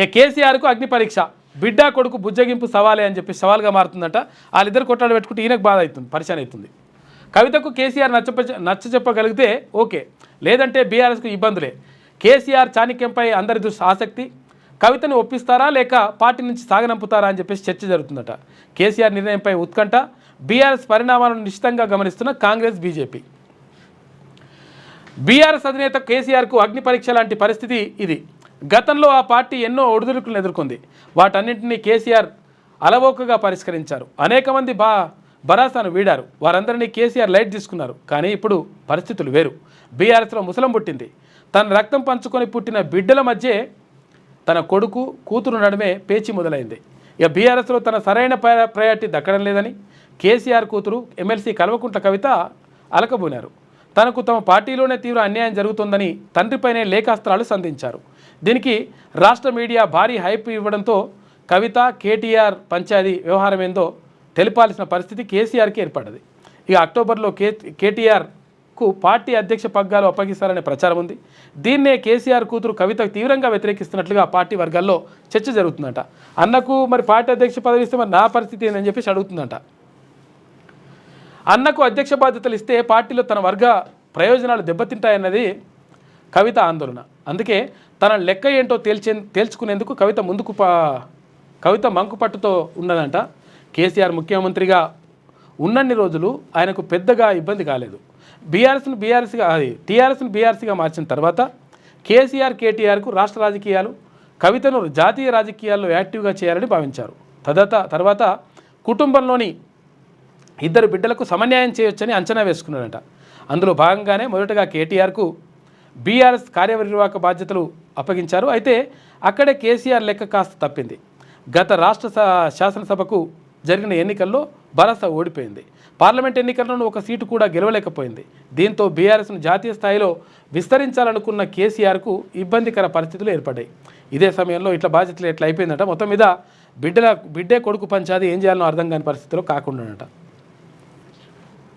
ఏ కేసీఆర్కు అగ్ని పరీక్ష, బిడ్డ కొడుకు బుజ్జగింపు సవాలే అని చెప్పి సవాల్గా మారుతుందట. వాళ్ళిద్దరు కొట్లాడు పెట్టుకుంటే ఈయనకు బాధ అవుతుంది, పరిచయం అవుతుంది. కవితకు కేసీఆర్ నచ్చ చెప్పగలిగితే ఓకే, లేదంటే బీఆర్ఎస్కు ఇబ్బందులే. కేసీఆర్ చాణక్యంపై అందరి దృష్టి ఆసక్తి. కవితను ఒప్పిస్తారా లేక పార్టీ నుంచి సాగనంపుతారా అని చెప్పేసి చర్చ జరుగుతుందట. కేసీఆర్ నిర్ణయంపై ఉత్కంఠ, బీఆర్ఎస్ పరిణామాలను నిశ్చితంగా గమనిస్తున్న కాంగ్రెస్ బీజేపీ. బీఆర్ఎస్ అధినేత కేసీఆర్కు అగ్ని పరీక్ష లాంటి పరిస్థితి ఇది. గతంలో ఆ పార్టీ ఎన్నో ఒడిదుడుకులను ఎదుర్కొంది. వాటన్నింటినీ కేసీఆర్ అలవోకగా పరిష్కరించారు. అనేక మంది భరాసాను వీడారు. వారందరినీ కేసీఆర్ లైట్ తీసుకున్నారు. కానీ ఇప్పుడు పరిస్థితులు వేరు. బీఆర్ఎస్లో ముసలం పుట్టింది. తన రక్తం పంచుకొని పుట్టిన బిడ్డల మధ్య తన కొడుకు కూతురు నడుమే పేచి మొదలైంది. ఇక బీఆర్ఎస్లో తన సరైన ప్రయారిటీ దక్కడం లేదని కేసీఆర్ కూతురు ఎమ్మెల్సీ కల్వకుంట్ల కవిత అలకబోనారు. తనకు తమ పార్టీలోనే తీవ్ర అన్యాయం జరుగుతుందని తండ్రిపైనే లేఖాస్త్రాలు సంధించారు. దీనికి రాష్ట్ర మీడియా భారీ హైప్ ఇవ్వడంతో కవిత కేటీఆర్ పంచాయతీ వ్యవహారం ఏందో తెలిపాల్సిన పరిస్థితి కేసీఆర్కి ఏర్పడ్డది. ఇక అక్టోబర్లో కేటీఆర్కు పార్టీ అధ్యక్ష పగ్గాలు అప్పగిస్తారనే ప్రచారం ఉంది. దీన్నే కేసీఆర్ కూతురు కవిత తీవ్రంగా వ్యతిరేకిస్తున్నట్లుగా పార్టీ వర్గాల్లో చర్చ జరుగుతుందంట. అన్నకు మరి పార్టీ అధ్యక్ష పదవి ఇస్తే మరి నా పరిస్థితి ఏందని చెప్పేసి అడుగుతుందంట. అన్నకు అధ్యక్ష బాధ్యతలు ఇస్తే పార్టీలో తన వర్గ ప్రయోజనాలు దెబ్బతింటాయన్నది కవిత ఆందోళన. అందుకే తన లెక్క ఏంటో తేల్చుకునేందుకు కవిత మంకుపట్టుతో ఉన్నదంట. కేసీఆర్ ముఖ్యమంత్రిగా ఉన్నన్ని రోజులు ఆయనకు పెద్దగా ఇబ్బంది కాలేదు. టీఆర్ఎస్ను బీఆర్ఎస్గా మార్చిన తర్వాత కేటీఆర్కు రాష్ట్ర రాజకీయాలు, కవితను జాతీయ రాజకీయాల్లో యాక్టివ్గా చేయాలని భావించారు. తర్వాత కుటుంబంలోని ఇద్దరు బిడ్డలకు సమన్యాయం చేయొచ్చని అంచనా వేసుకున్నారంట. అందులో భాగంగానే మొదటగా కేటీఆర్కు బీఆర్ఎస్ కార్యనిర్వాహక బాధ్యతలు అప్పగించారు. అయితే అక్కడే కేసీఆర్ లెక్క కాస్త తప్పింది. గత రాష్ట్ర శాసనసభకు జరిగిన ఎన్నికల్లో భరోసా ఓడిపోయింది. పార్లమెంట్ ఎన్నికలను ఒక సీటు కూడా గెలవలేకపోయింది. దీంతో బీఆర్ఎస్ను జాతీయ స్థాయిలో విస్తరించాలనుకున్న కేసీఆర్కు ఇబ్బందికర పరిస్థితులు ఏర్పడ్డాయి. ఇదే సమయంలో ఇట్లా బాధ్యతలు ఎట్లా అయిపోయిందట. మొత్తం మీద బిడ్డే కొడుకు పంచాది ఏం చేయాలనో అర్థం కాని పరిస్థితిలో కాకుండా